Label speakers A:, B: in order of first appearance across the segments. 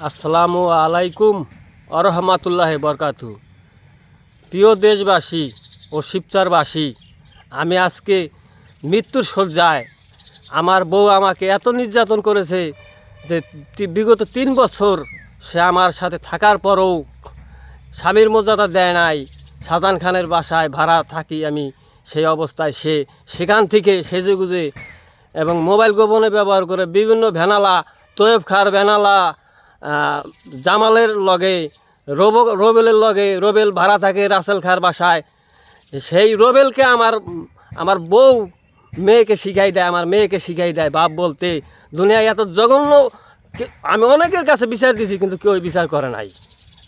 A: আসসালামু আলাইকুম আরহামাতুল্লাহ বরকাতু। প্রিয় দেশবাসী ও শিবচরবাসী, আমি আজকে মৃত্যুর শয্যায়। আমার বউ আমাকে এত নির্যাতন করেছে যে বিগত 3 বছর সে আমার সাথে থাকার পরও স্বামীর মর্যাদা দেয় নাই। শাহজাহান খানের বাসায় ভাড়া থাকি আমি, সেই অবস্থায় সে সেখান থেকে সেজেগুজে এবং মোবাইল গোপনে ব্যবহার করে বিভিন্ন ভ্যানালা, তয়েব খার ভ্যানালা, জামালের লগে, রোবেলের লগে, রোবেল ভাড়া থাকে রাসেল খার বাসায়। সেই রোবেলকে আমার বউ মেয়েকে শিখাই দেয়, আমার মেয়েকে শিখাই দেয় বাপ বলতে। দুনিয়ায় এত জঘন্য, আমি অনেকের কাছে বিচার দিয়েছি কিন্তু কেউ বিচার করে নাই।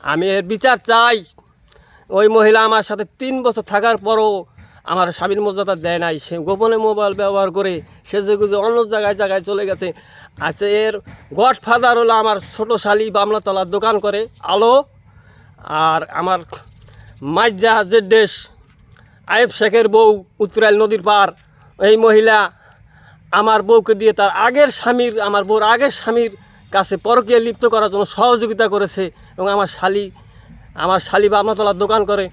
A: আমি এর বিচার চাই। ওই মহিলা আমার সাথে 3 বছর থাকার পরও আমার স্বামীর মর্যাদা দেয় নাই। সে গোপনে মোবাইল ব্যবহার করে সেজেগুজে অন্য জায়গায় চলে গেছে। আচ্ছা, এর গডফাদার হলো আমার ছোটো শালি, বামলাতলার দোকান করে আলো। আর আমার মাইজা জেড্ডেশ আয়েব শেখের বউ, উত্তরাইল নদীর পার। এই মহিলা আমার বউকে দিয়ে তার আগের স্বামীর, আমার বউর আগের স্বামীর কাছে পরকীয়া লিপ্ত করার জন্য সহযোগিতা করেছে। এবং আমার শালি বামলাতলার দোকান করে।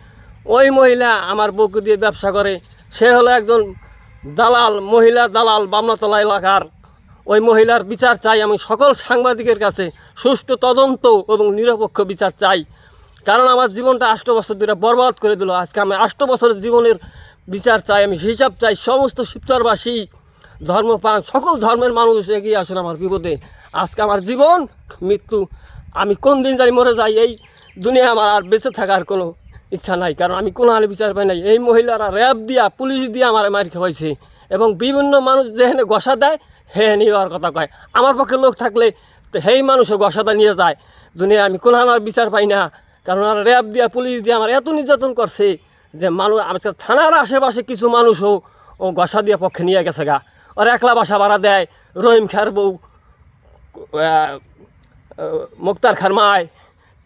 A: ওই মহিলা আমার বউকে দিয়ে ব্যবসা করে। সে হলো একজন দালাল, মহিলা দালাল বামলাতলা এলাকার। ওই মহিলার বিচার চাই আমি সকল সাংবাদিকের কাছে। সুষ্ঠু তদন্ত এবং নিরপেক্ষ বিচার চাই। কারণ আমার জীবনটা 8 বছর ধরে বরবাদ করে দিল। আজকে আমি 8 বছরের জীবনের বিচার চাই, আমি হিসাব চাই। সমস্ত শিবচরবাসী, ধর্মপ্রাণ সকল ধর্মের মানুষ এগিয়ে আসুন আমার বিপদে। আজকে আমার জীবন মৃত্যু, আমি কোন দিন জানি মরে যাই। এই দুনিয়া আমার আর বেঁচে থাকার কোনো ইচ্ছা নাই, কারণ আমি কোনো হালে বিচার পাই নাই। এই মহিলারা র্যাব দিয়া, পুলিশ দিয়ে আমার মার খাওয়াইছে। এবং বিভিন্ন মানুষ যেখানে গসা দেয় হে নেওয়ার কথা কয়। আমার পক্ষে লোক থাকলে তো সেই মানুষও গসাদা নিয়ে যায়। দুনিয়া আমি কোনো আমার বিচার পাই না, কারণ আর র্যাব দিয়া, পুলিশ দিয়ে আমার এত নির্যাতন করছে যে মানুষ, আজকে থানার আশেপাশে কিছু মানুষও ও গসা দিয়ে পক্ষে নিয়ে গেছে গা। ওর একলা বাসা ভাড়া দেয়। রহিম খার বউ, মুক্তার খার মায়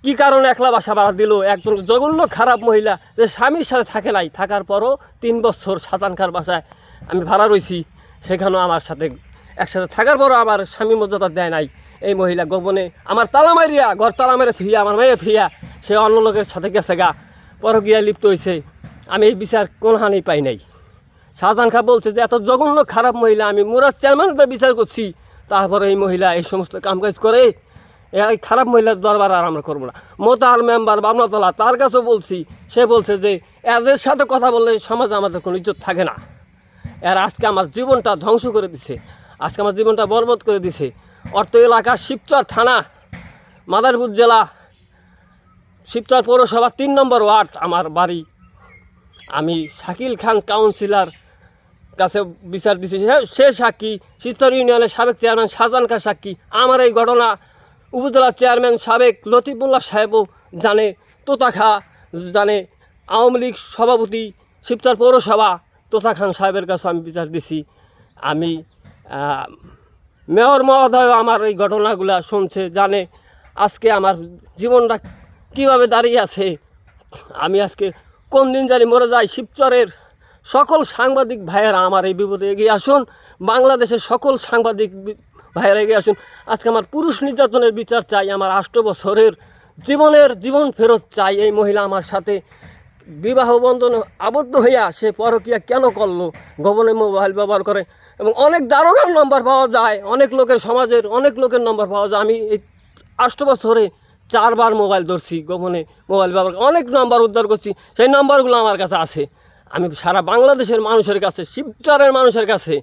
A: কী কারণে একলা বাসা ভাড়া দিল? একজন জঘন্য খারাপ মহিলা যে স্বামীর সাথে থাকে নাই, থাকার পরও 3 বছর শাহজাহান খার বাসায় আমি ভাড়া রয়েছি। সেখানেও আমার সাথে একসাথে থাকার পরও আমার স্বামী মর্যাদা দেয় নাই। এই মহিলা গোপনে আমার তালা মারিয়া, ঘর তালা মেরে থুইয়া, আমার মেয়ে থুইয়া সে অন্য লোকের সাথে গেছে গা, পরকীয়া লিপ্ত হয়েছে। আমি এই বিচার কোনখানেই পাই নাই। শাহজাহান খা বলছে যে এত জঘন্য খারাপ মহিলা, আমি মুরাদ চেয়ারম্যানকে বিচার করছি, তারপরে এই মহিলা এই সমস্ত কামকাজ করে। এই খারাপ মহিলার দরবার আর আমরা করবো না। মোতাহার মেম্বার বামলাতলা, তার কাছেও বলছি। সে বলছে যে এদের সাথে কথা বললে সমাজে আমাদের কোনো ইজ্জত থাকে না। এর আজকে আমার জীবনটা ধ্বংস করে দিছে, আজকে আমার জীবনটা বরবাদ করে দিছে। অর্থ এলাকা শিবচর থানা, মাদারীপুর জেলা, শিবচর পৌরসভা 3 নম্বর ওয়ার্ড আমার বাড়ি। আমি শাকিল খান কাউন্সিলর কাছে বিচার দিছি। সে সাক্ষী, শিবচর ইউনিয়নের সাবেক চেয়ারম্যান শাহজাহান খান সাক্ষী। আমার এই ঘটনা উপজেলা চেয়ারম্যান সাবেক লতিফুল্লাহ সাহেবও জানে, তোতা খা জানে, আওয়ামী লীগ সভাপতি শিবচর পৌরসভা তোতা খান সাহেবের কাছে আমি বিচার দিছি। আমি মেয়র মহোদয় আমার এই ঘটনাগুলো শুনছে, জানে আজকে আমার জীবনটা কীভাবে দাঁড়িয়ে আছে। আমি আজকে কোন দিন জানি মরে যাই। শিবচরের সকল সাংবাদিক ভাইয়েরা আমার এই বিপদে এগিয়ে আসুন। বাংলাদেশের সকল সাংবাদিক ভাইয়েরা এগিয়ে আসুন। আজকে আমার পুরুষ নির্যাতনের বিচার চাই। আমার 8 বছরের জীবন ফেরত চাই। এই মহিলা আমার সাথে বিবাহ বন্ধনে আবদ্ধ হইয়া সে পরকীয়া কেন করলো? গোপনে মোবাইল ব্যবহার করে এবং অনেক দারোগার নম্বর পাওয়া যায়, অনেক লোকের, সমাজের অনেক লোকের নম্বর পাওয়া যায়। আমি এই 8 বছরে 4 বার মোবাইল ধরছি, গোপনে মোবাইল ব্যবহার অনেক নম্বর উদ্ধার করছি। সেই নম্বরগুলো আমার কাছে আছে। আমি সারা বাংলাদেশের মানুষের কাছে, শিবচরের মানুষের কাছে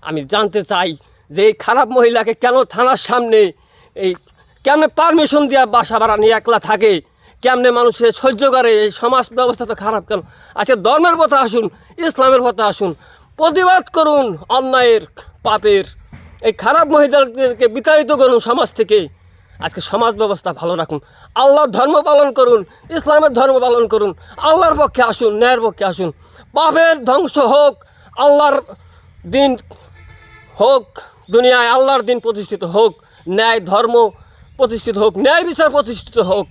A: আমি জানতে চাই যে এই খারাপ মহিলাকে কেন থানার সামনে এই কেমনে পারমিশন দেওয়া বাসা ভাড়া নিয়ে একলা থাকে, কেমনে মানুষে সহ্য করে? এই সমাজ ব্যবস্থা তো খারাপ কেন? আচ্ছা, ধর্মের পথে আসুন, ইসলামের পথে আসুন, প্রতিবাদ করুন অন্যায়ের, পাপের। এই খারাপ মহিলাদেরকে বিতাড়িত করুন সমাজ থেকে। আজকে সমাজ ব্যবস্থা ভালো রাখুন, আল্লাহর ধর্ম পালন করুন, ইসলামের ধর্ম পালন করুন, আল্লাহর পক্ষে আসুন, ন্যায়ের পক্ষে আসুন। পাপের ধ্বংস হোক, আল্লাহর দিন হোক, দুনিয়ায় আল্লাহর দিন প্রতিষ্ঠিত হোক, ন্যায় ধর্ম প্রতিষ্ঠিত হোক, ন্যায় বিচার প্রতিষ্ঠিত হোক।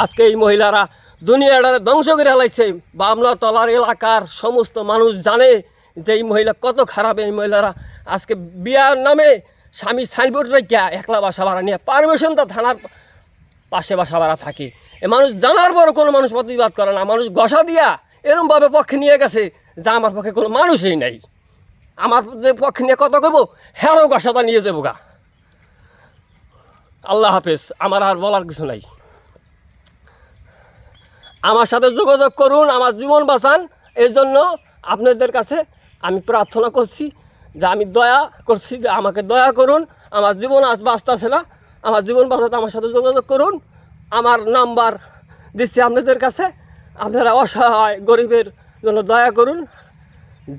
A: আজকে এই মহিলারা দুনিয়াটারে ধ্বংস করে হালাইছে। বামলাতলার এলাকার সমস্ত মানুষ জানে যে এই মহিলা কত খারাপ। এই মহিলারা আজকে বিয়ার নামে স্বামী সাইনবোর্ড রেখে একলা বাসা ভাড়া নিয়ে পারমিশন তো থানার পাশে বাসা ভাড়া থাকে। এ মানুষ জানার পরও কোনো মানুষ প্রতিবাদ করে না, মানুষ গসা দিয়া এরমভাবে পক্ষে নিয়ে গেছে যা আমার পক্ষে কোনো মানুষই নাই। আমার যে পক্ষে নিয়ে কথা কইব হ্যারও গসাটা নিয়ে যাবো গা। আল্লাহ হাফেজ, আমার আর বলার কিছু নাই। আমার সাথে যোগাযোগ করুন, আমার জীবন বাঁচান। এই জন্য আপনাদের কাছে আমি প্রার্থনা করছি যে আমি দয়া করছি যে আমাকে দয়া করুন। আমার জীবন আজ বাঁচতেছে না, আমার জীবন বাঁচাতে আমার সাথে যোগাযোগ করুন। আমার নাম্বার দিচ্ছি আপনাদের কাছে, আপনারা অসহায় গরিবের জন্য দয়া করুন।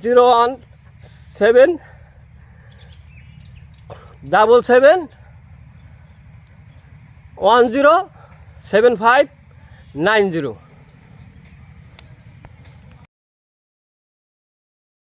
A: 01777107590।